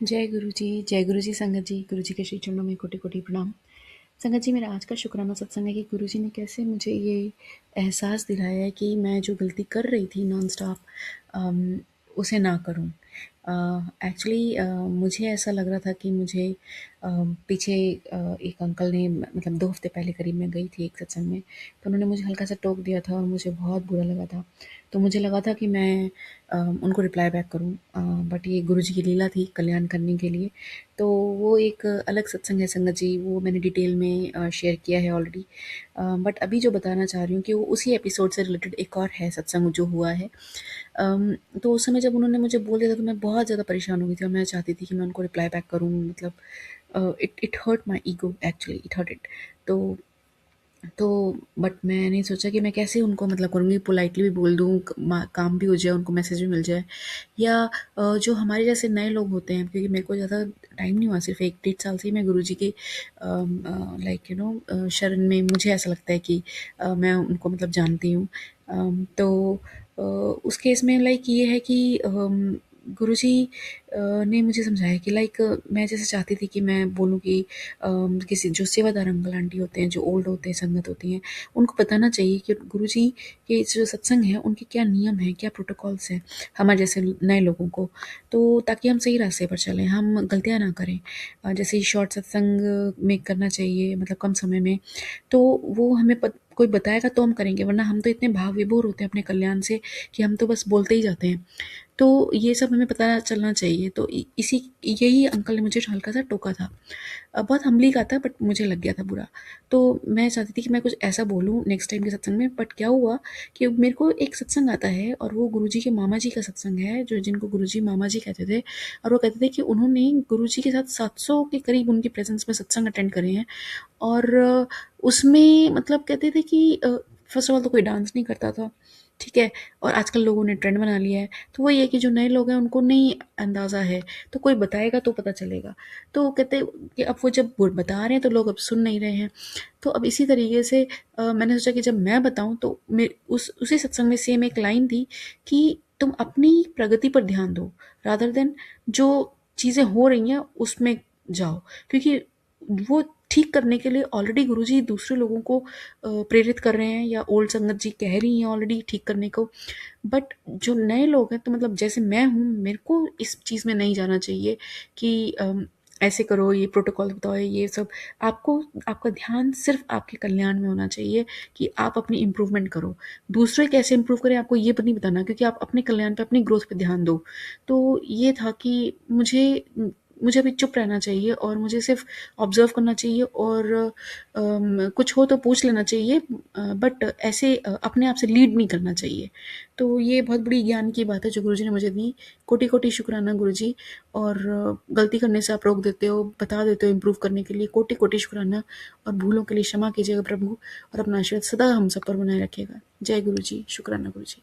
जय गुरु जी संगत जी। गुरु जी के श्री चरणों में कोटि कोटि प्रणाम। संगत जी, मेरा आज का शुक्राना सत्संग है कि गुरु जी ने कैसे मुझे ये एहसास दिलाया है कि मैं जो गलती कर रही थी नॉन स्टॉप उसे ना करूं। एक्चुअली मुझे ऐसा लग रहा था कि मुझे पीछे एक अंकल ने मतलब 2 हफ्ते पहले करीब मैं गई थी एक सत्संग में, तो उन्होंने मुझे हल्का सा टोक दिया था और मुझे बहुत बुरा लगा था। तो मुझे लगा था कि मैं उनको रिप्लाई बैक करूं, बट ये गुरु जी की लीला थी कल्याण करने के लिए। तो वो एक अलग सत्संग है संगत जी, वो मैंने डिटेल में शेयर किया है ऑलरेडी। बट अभी जो बताना चाह रही हूँ कि वो उसी एपिसोड से रिलेटेड एक और है सत्संग जो हुआ है। तो उस समय जब उन्होंने मुझे बोल दिया था तो मैं बहुत ज़्यादा परेशान हो गई थी और मैं चाहती थी कि मैं उनको रिप्लाई बैक करूँ, मतलब it hurt my ego, actually it hurt it. तो तो बट मैंने सोचा कि मैं कैसे उनको मतलब करूँगी, पोलाइटली भी बोल दूँ, काम भी हो जाए, उनको मैसेज भी मिल जाए। या जो हमारे जैसे नए लोग होते हैं, क्योंकि मेरे को ज़्यादा टाइम नहीं हुआ, सिर्फ 1 डेढ़ साल से ही मैं गुरु जी के लाइक शरण में मुझे ऐसा लगता है कि मैं उनको मतलब जानती हूँ। तो उस केस में लाइक ये है कि गुरुजी ने मुझे समझाया कि लाइक मैं जैसे चाहती थी कि मैं बोलूँ कि किसी जो सेवादार अंकल आंटी होते हैं, जो ओल्ड होते हैं, संगत होती हैं, उनको बताना चाहिए कि गुरुजी के जो सत्संग हैं उनके क्या नियम हैं, क्या प्रोटोकॉल्स हैं हमारे जैसे नए लोगों को, तो ताकि हम सही रास्ते पर चलें, हम गलतियाँ ना करें। जैसे शॉर्ट सत्संग में करना चाहिए, मतलब कम समय में, तो वो हमें कोई बताएगा तो हम करेंगे, वरना हम तो इतने भाव विभोर होते हैं अपने कल्याण से कि हम तो बस बोलते ही जाते हैं। तो ये सब हमें पता चलना चाहिए। तो इसी यही अंकल ने मुझे हल्का सा टोका था। बहुत हम्बली का था, बट मुझे लग गया था बुरा। तो मैं चाहती थी कि मैं कुछ ऐसा बोलूँ नेक्स्ट टाइम के सत्संग में, बट क्या हुआ कि मेरे को एक सत्संग आता है और वो गुरुजी के मामा जी का सत्संग है, जो जिनको गुरुजी मामा जी कहते थे। और वो कहते थे कि उन्होंने गुरुजी के साथ 700 के करीब उनकी प्रेजेंस में सत्संग अटेंड करे हैं। और उसमें मतलब कहते थे कि फर्स्ट ऑफ ऑल तो कोई डांस नहीं करता था, ठीक है? और आजकल लोगों ने ट्रेंड बना लिया है। तो वही है कि जो नए लोग हैं उनको नहीं अंदाज़ा है, तो कोई बताएगा तो पता चलेगा। तो कहते कि अब वो जब वो बता रहे हैं तो लोग अब सुन नहीं रहे हैं। तो अब इसी तरीके से मैंने सोचा कि जब मैं बताऊँ तो मैं उसी सत्संग में सेम एक लाइन थी कि तुम अपनी प्रगति पर ध्यान दो, रादर देन जो चीज़ें हो रही हैं उसमें जाओ। क्योंकि वो ठीक करने के लिए ऑलरेडी गुरुजी दूसरे लोगों को प्रेरित कर रहे हैं, या ओल्ड संगत जी कह रही हैं ऑलरेडी ठीक करने को। बट जो नए लोग हैं, तो मतलब जैसे मैं हूँ, मेरे को इस चीज़ में नहीं जाना चाहिए कि ऐसे करो, ये प्रोटोकॉल बताओ, ये सब। आपको आपका ध्यान सिर्फ आपके कल्याण में होना चाहिए कि आप अपनी इम्प्रूवमेंट करो। दूसरे कैसे इम्प्रूव करें आपको ये नहीं बताना, क्योंकि आप अपने कल्याण पे, अपनी ग्रोथ पे ध्यान दो। तो ये था कि मुझे मुझे अभी चुप रहना चाहिए और मुझे सिर्फ ऑब्जर्व करना चाहिए, और कुछ हो तो पूछ लेना चाहिए, बट ऐसे अपने आप से लीड नहीं करना चाहिए। तो ये बहुत बड़ी ज्ञान की बात है जो गुरुजी ने मुझे दी। कोटि-कोटि शुक्राना गुरुजी। और गलती करने से आप रोक देते हो, बता देते हो इम्प्रूव करने के लिए, कोटि-कोटि शुक्राना। और भूलों के लिए क्षमा कीजिएगा प्रभु, और अपना आशीर्वाद सदा हम सब पर बनाए रखिएगा। जय गुरुजी, शुक्राना गुरुजी।